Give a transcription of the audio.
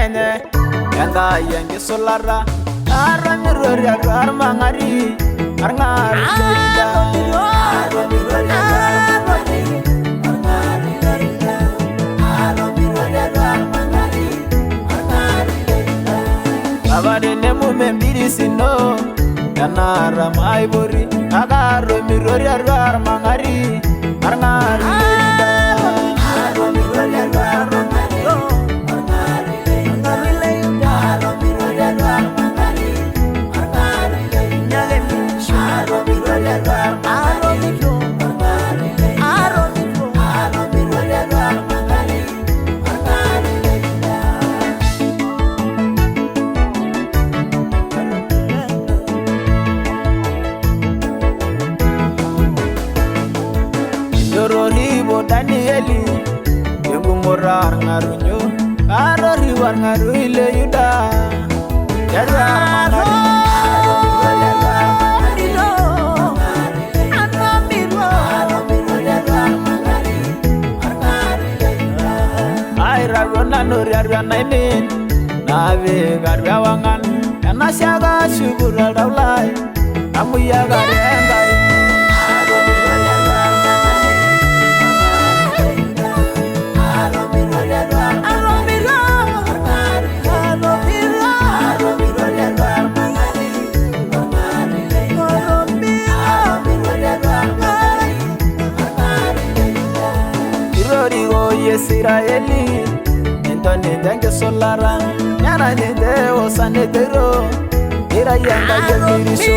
nene Yanga yangi solara Arro mirori arro mangari Arngari leida Arro mirori arro mangari Arngari leida Arro mirori arro mangari Arngari leida Abade nemu membiri sino Yanara maibori Agarro mirori arro mangari Arngari leida Arro mirori arro mangari Arngari leida Arro mirori arro mangari Arngari leida Arro mirori arro mangari Arngari leida Arro mirori arro mangari Arngari leida Dorori bo Danieli Yengu morar ngarunyo Arori war ngaru ile yuda Yara mangari Ay ragona nuri arwa naimin Navi garwa wangan Yana syaga syukur daulai Kamu ya garengai Israeli Intone dengue solara Nyana nyede osane tero Ira yanga yemiri so